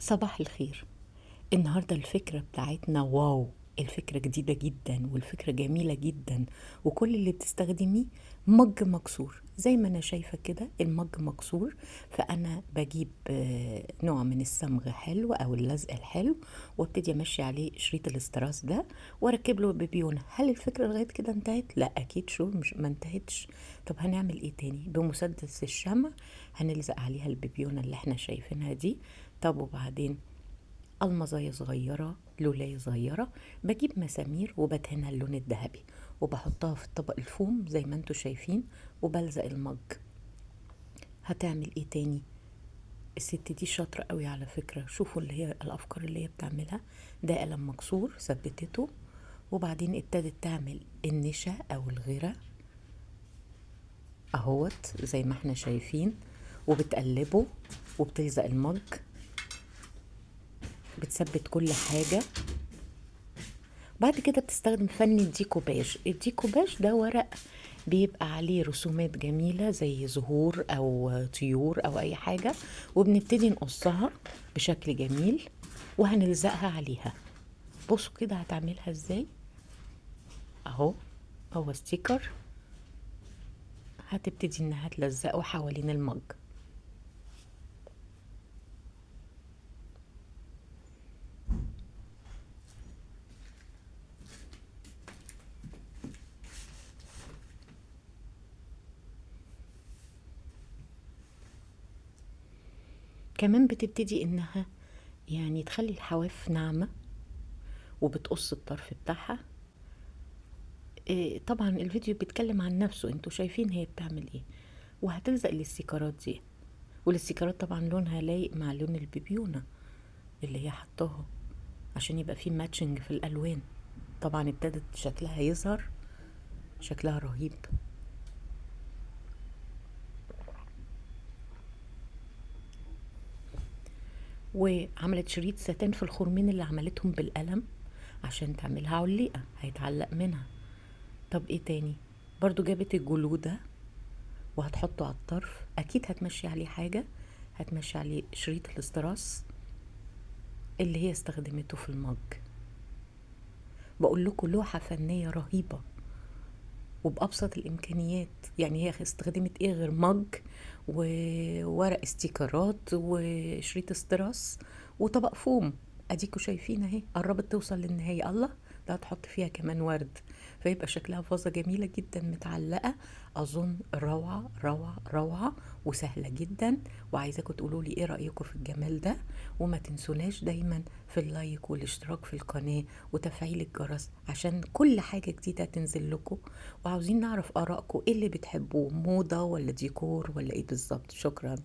صباح الخير. النهاردة الفكرة بتاعتنا واو، الفكرة جديدة جدا والفكرة جميلة جدا، وكل اللي بتستخدميه مج مكسور زي ما انا شايفة كده. المج مكسور، فانا بجيب نوع من الصمغ حلو او اللزق الحلو، وابتدي امشي عليه شريط الاستراس ده واركب له بيبيونة. هل الفكرة لغاية كده انتهت؟ لا اكيد، شو مش ما انتهتش. طب هنعمل ايه تاني؟ بمسدس الشمع هنلزق عليها البيبيونة اللي احنا شايفينها دي. طب وبعدين المظاية صغيرة، لولاية صغيرة، بجيب مسامير وبدهنها اللون الذهبي وبحطها في الطبق الفوم زي ما انتوا شايفين، وبلزق المج. هتعمل ايه تاني؟ الست دي شاطرة قوي على فكرة. شوفوا اللي هي الافكار اللي هي بتعملها. ده قلم مكسور ثبتته، وبعدين ابتدت تعمل النشا او الغيرة اهوت زي ما احنا شايفين، وبتقلبه وبتلزق المج، بتثبت كل حاجة. بعد كده بتستخدم فن الديكوباج. الديكوباج ده ورق بيبقى عليه رسومات جميلة زي زهور أو طيور أو أي حاجة، وبنبتدي نقصها بشكل جميل وهنلزقها عليها. بصوا كده هتعملها ازاي اهو. هو ستيكر، هتبتدي انها تلزقه حوالين المج. كمان بتبتدي انها يعني تخلي الحواف ناعمة، وبتقص الطرف بتاعها. طبعا الفيديو بيتكلم عن نفسه، انتوا شايفين هي بتعمل ايه. وهتلزق الاستيكرات دي، والاستيكرات طبعا لونها لايق مع لون البيبيونة اللي هي حطاها عشان يبقى فيه ماتشنج في الالوان. طبعا ابتدت شكلها يظهر، شكلها رهيب. وعملت شريط ستان في الخرمين اللي عملتهم بالقلم عشان تعملها علقة هيتعلق منها. طب ايه تاني؟ برضو جابت الجلودة وهتحطه على الطرف، اكيد هتمشي عليه حاجة، هتمشي عليه شريط الاستراس اللي هي استخدمته في المج. بقول لكم لوحة فنية رهيبة وبأبسط الإمكانيات. يعني هي استخدمت إيه غير مج وورق استيكرات وشريط استراس وطبق فوم. أديكوا شايفين أهي قربت توصل للنهاية. الله، ده هتحط فيها كمان ورد، فيبقى شكلها فازة جميلة جدا متعلقة. أظن روعة روعة روعة وسهلة جدا. وعايزاكم تقولوا لي إيه رأيكم في الجمال ده، وما تنسوناش دايما في اللايك والاشتراك في القناة وتفعيل الجرس عشان كل حاجة جديدة تنزل لكم. وعاوزين نعرف آرائكم، ايه اللي بتحبوه، موضة ولا ديكور ولا ايه بالظبط؟ شكرا.